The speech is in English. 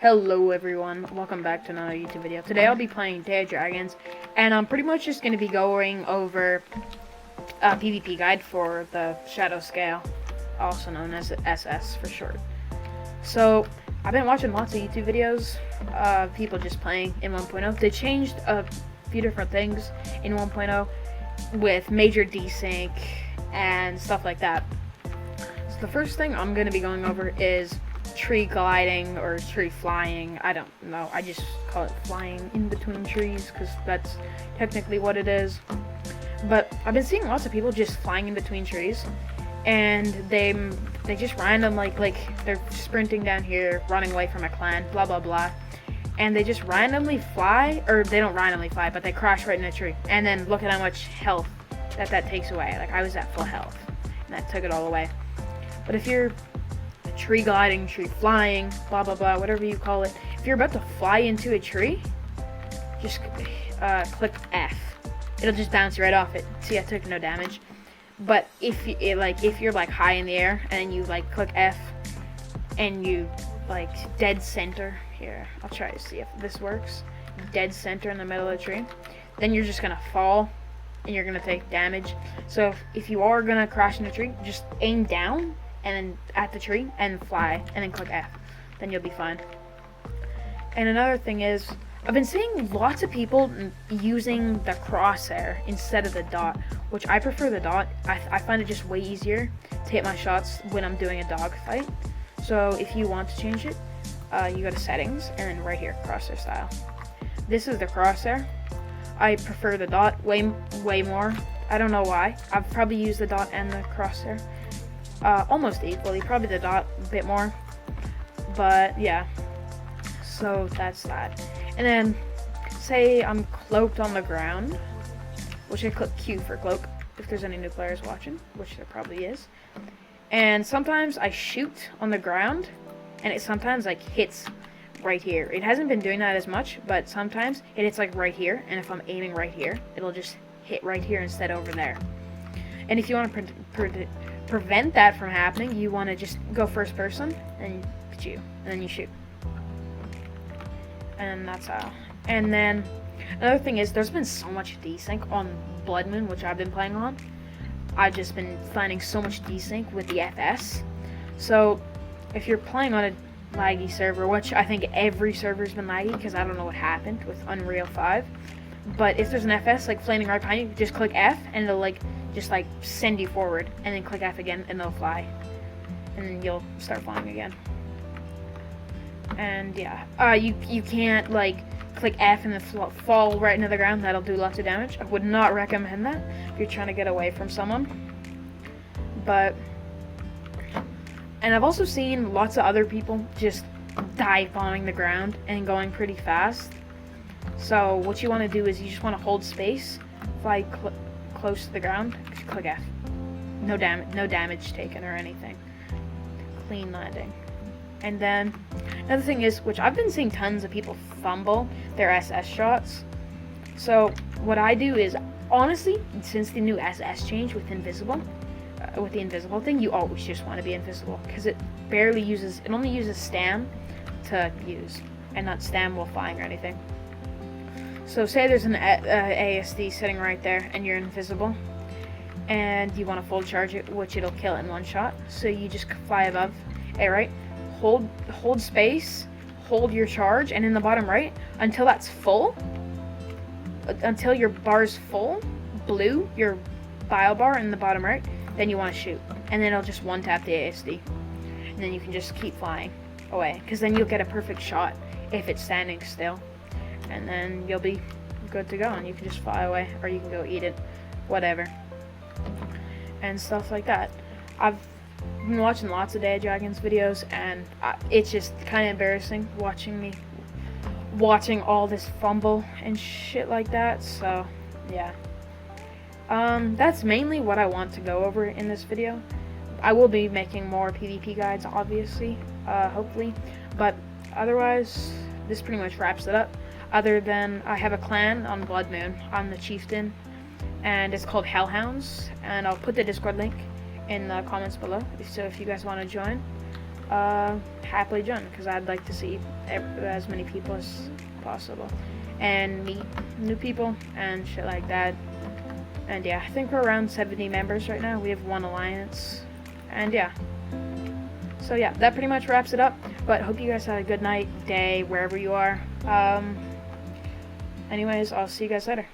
Hello everyone, welcome back to another YouTube video. Today I'll be playing Day of Dragons, and I'm pretty much just going to be going over a PvP guide for the Shadow Scale, also known as SS for short. So, I've been watching lots of YouTube videos of people just playing in 1.0. They changed a few different things in 1.0 with major desync and stuff like that. So the first thing I'm going to be going over is tree gliding or tree flying. I don't know, I just call it flying in between trees because that's technically what it is. But I've been seeing lots of people just flying in between trees, and they just random like they're sprinting down here, running away from a clan, blah blah blah, and they just randomly fly, or they don't randomly fly, but they crash right in a tree, and then look at how much health that takes away. Like, I was at full health and that took it all away. But if you're tree gliding, tree flying, blah blah blah, whatever you call it, if you're about to fly into a tree, just click F. It'll just bounce right off it. See, I took no damage. But if you're like high in the air and you like click F and you like dead center here, I'll try to see if this works, dead center in the middle of the tree, then you're just gonna fall and you're gonna take damage. So if you are gonna crash in a tree, just aim down and then at the tree and fly and then click F, then you'll be fine. And another thing is, I've been seeing lots of people using the crosshair instead of the dot, which I prefer the dot. I find it just way easier to hit my shots when I'm doing a dog fight. So if you want to change it, you go to settings and then right here, crosshair style. This is the crosshair. I prefer the dot way more. I don't know why. I've probably used the dot and the crosshair almost equally, probably the dot a bit more, but yeah, so that's that. And then say I'm cloaked on the ground, which I click Q for cloak if there's any new players watching, which there probably is, and sometimes I shoot on the ground and it sometimes like hits right here. It hasn't been doing that as much, but sometimes it hits like right here, and if I'm aiming right here, it'll just hit right here instead over there. And if you want to prevent that from happening, you want to just go first person and shoot, and then you shoot, and that's how. And then another thing is, there's been so much desync on Blood Moon, which I've been playing on. I've just been finding so much desync with the FS. So if you're playing on a laggy server, which I think every server's been laggy because I don't know what happened with Unreal 5, but if there's an FS like flaming right behind you, just click F and it'll just send you forward, and then click F again and they'll fly, and then you'll start flying again. And yeah, you can't click F and then fall right into the ground. That'll do lots of damage. I would not recommend that if you're trying to get away from someone. And I've also seen lots of other people just dive bombing the ground and going pretty fast. So what you want to do is you just want to hold space, fly close to the ground, click F. No damage taken or anything. Clean landing. And then another thing is, which I've been seeing tons of people fumble their SS shots. So what I do is, honestly, since the new SS change with invisible, with the invisible thing, you always just want to be invisible because it only uses stam to use, and not stam while flying or anything. So say there's an ASD sitting right there and you're invisible and you want to full charge it, which it'll kill in one shot. So you just fly above, right? Hold space, hold your charge, and in the bottom right, until that's full, until your bar's full, blue, your bio bar in the bottom right, then you want to shoot. And then it'll just one tap the ASD. And then you can just keep flying away, because then you'll get a perfect shot if it's standing still. And then you'll be good to go, and you can just fly away, or you can go eat it, whatever, and stuff like that. I've been watching lots of Day of Dragons videos, and it's just kind of embarrassing watching all this fumble and shit like that. So yeah, that's mainly what I want to go over in this video. I will be making more PvP guides, obviously, hopefully, but otherwise this pretty much wraps it up. Other than I have a clan on Blood Moon. I'm the chieftain, and it's called Hellhounds, and I'll put the Discord link in the comments below, so if you guys want to join. happily join, because I'd like to see as many people as possible and meet new people and shit like that. And yeah, I think we're around 70 members right now. We have one alliance, and yeah. So yeah, that pretty much wraps it up. But hope you guys had a good night, day, wherever you are. Anyways, I'll see you guys later.